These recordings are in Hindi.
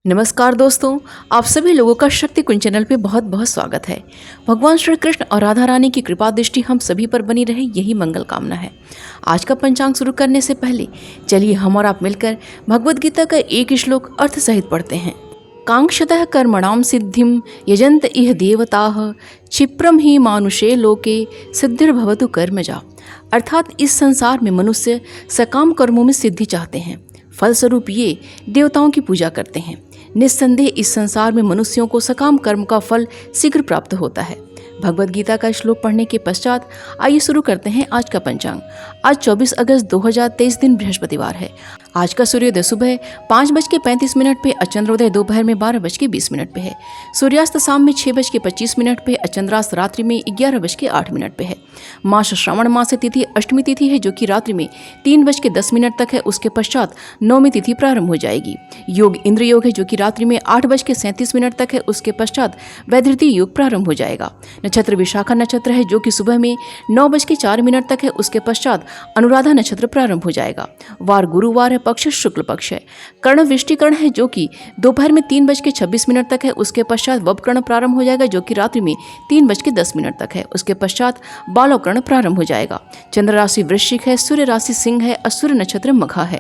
नमस्कार दोस्तों, आप सभी लोगों का शक्ति कुंज चैनल पे बहुत बहुत स्वागत है। भगवान श्री कृष्ण और राधा रानी की कृपा दृष्टि हम सभी पर बनी रहे, यही मंगल कामना है। आज का पंचांग शुरू करने से पहले चलिए हम और आप मिलकर भगवद गीता का एक श्लोक अर्थ सहित पढ़ते हैं। कांक्षतः कर्मणाम सिद्धिम यजंत इह देवताः क्षिप्रम ही मानुषे लोके सिद्धिर्भवतु कर्मजा। अर्थात इस संसार में मनुष्य सकाम कर्मों में सिद्धि चाहते हैं, फलस्वरूप ये देवताओं की पूजा करते हैं। निस्संदेह इस संसार में मनुष्यों को सकाम कर्म का फल शीघ्र प्राप्त होता है। भगवद गीता का श्लोक पढ़ने के पश्चात आइए शुरू करते हैं आज का पंचांग। आज 24 अगस्त 2023 दिन बृहस्पतिवार है। आज का सूर्योदय सुबह 5:35 पे, चंद्रोदय दोपहर में 12:20 पे है। सूर्यास्त शाम में 6:25 पे, चंद्रास्त रात्रि में 11:08 पे है। मास श्रावण मास तिथि अष्टमी तिथि है, जो कि रात्रि में 3:10 तक है। उसके पश्चात नवमी तिथि प्रारंभ हो जाएगी। योग इंद्र योग है, जो कि रात्रि में 8:37 तक है। उसके पश्चात वैधृति योग प्रारंभ हो जाएगा। नक्षत्र विशाखा नक्षत्र है, जो कि सुबह में 9:04 तक है। उसके पश्चात अनुराधा नक्षत्र प्रारंभ हो जाएगा। वार गुरुवार है, पक्ष शुक्ल पक्ष है। कर्ण वृष्टिकर्ण है, जो कि दोपहर में 3:26 तक है। उसके पश्चात वपकर्ण प्रारंभ हो जाएगा, जो कि रात्रि में 3:10 तक है। उसके पश्चात बालोकर्ण प्रारंभ हो जाएगा। चंद्र राशि वृश्चिक है, सूर्य राशि सिंह है, सूर्य नक्षत्र मघा है।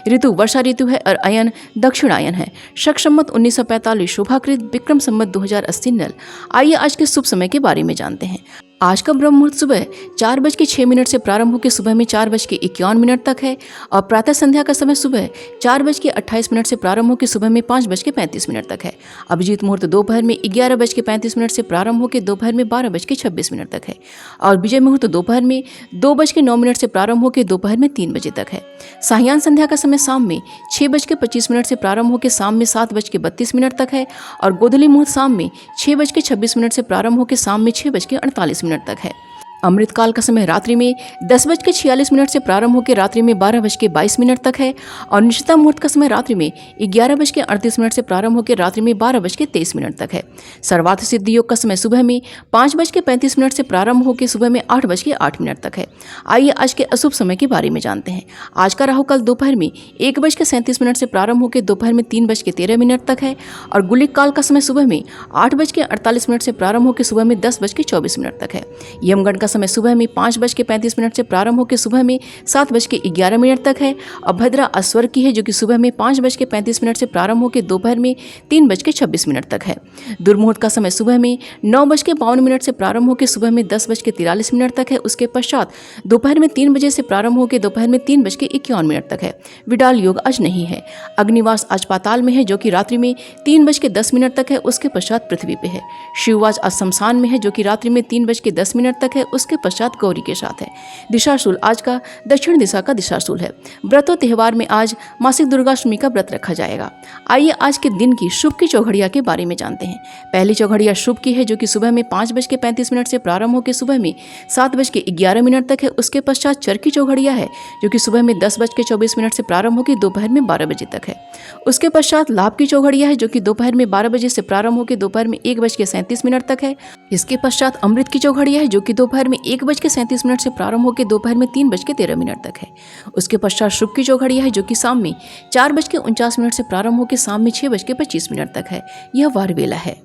ऋतु वर्षा ऋतु है और अयन दक्षिणायन है। शक संवत 1945 शोभाकृत विक्रम संवत 2080 नल। आइए आज के शुभ समय के बारे में जानते हैं। आज का ब्रह्म मुहूर्त सुबह 4:06 से प्रारंभ होकर सुबह में 4:51 तक है और प्रातः संध्या का समय सुबह 4:28 से प्रारंभ होकर सुबह में 5:35 तक है। अभिजीत मुहूर्त दोपहर में 11:35 से प्रारंभ होकर दोपहर में 12:26 तक है और विजय मुहूर्त दोपहर में 2:09 से प्रारंभ होकर दोपहर में 3 बजे तक है। सायं संध्या का समय शाम में 6:25 से प्रारंभ होकर शाम में 7:32 तक है और गोधूली मुहूर्त शाम में 6:26 से प्रारंभ होकर शाम में 6:48 तक है। अमृत काल का समय रात्रि में 10:46 से प्रारंभ होकर रात्रि में 12:22 तक है और निशिता मुहूर्त का समय रात्रि में 11:38 से प्रारंभ होकर रात्रि में 12:23 तक है। सर्वार्थ सिद्धि योग का समय सुबह में 5:35 से प्रारंभ होकर सुबह में 8:08 तक है। आइए आज के अशुभ समय के बारे में जानते हैं। आज का राहु काल दोपहर में 1:37 से प्रारंभ होकर दोपहर में 3:13 तक है और गुलिक काल का समय सुबह में 8:48 से प्रारंभ होकर सुबह में 10:24 तक है। यमगंड का समय सुबह में 5:35 से प्रारंभ होकर सुबह में 7:11 तक है और भद्रा अस्वर की है, जो कि सुबह में 5:35 से प्रारंभ होकर दोपहर में 3:26 तक है। दुर्मुहूर्त का समय सुबह में 9:52 से प्रारंभ होकर सुबह में 10:43 तक है। उसके पश्चात दोपहर में 3 बजे से प्रारंभ होकर दोपहर में 3:51 तक है। विडाल योग आज नहीं है। अग्निवास आज पाताल में है, जो कि रात्रि में 3:10 तक है। उसके पश्चात पृथ्वी पे है। शिववास आज शमशान में है, जो कि रात्रि में 3:10 तक है। उसके पश्चात गौरी के साथ है। दिशाशूल आज का दक्षिण दिशा का दिशाशूल है। व्रतों त्योहार में आज मासिक दुर्गाष्टमी का व्रत रखा जाएगा। आइए आज के दिन की शुभ की चौघड़िया के बारे में जानते हैं। पहली चौघड़िया शुभ की है, जो कि सुबह में 5:35 से प्रारंभ होकर सुबह में 7:11 तक है। उसके पश्चात चर की चौघड़िया है, जो कि सुबह में 10:24 से प्रारंभ होकर दोपहर में 12 बजे तक है। उसके पश्चात लाभ की चौघड़िया है, जो कि दोपहर में 12 बजे से प्रारंभ होकर दोपहर में 1:37 तक है। इसके पश्चात अमृत की चौघड़िया है, जो कि दोपहर में 1:37 से प्रारंभ होकर दोपहर में 3:13 तक है। उसके पश्चात शुभ की चौघड़िया है, जो कि शाम में 4:49 से प्रारंभ होकर शाम में 6:25 तक है। यह वार वेला है।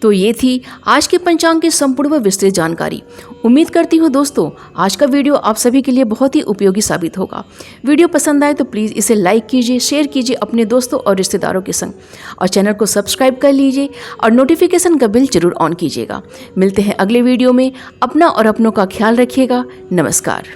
तो ये थी आज के पंचांग की संपूर्ण व विस्तृत जानकारी। उम्मीद करती हूँ दोस्तों आज का वीडियो आप सभी के लिए बहुत ही उपयोगी साबित होगा। वीडियो पसंद आए तो प्लीज़ इसे लाइक कीजिए, शेयर कीजिए अपने दोस्तों और रिश्तेदारों के संग और चैनल को सब्सक्राइब कर लीजिए और नोटिफिकेशन का बिल जरूर ऑन कीजिएगा। मिलते हैं अगले वीडियो में। अपना और अपनों का ख्याल रखिएगा। नमस्कार।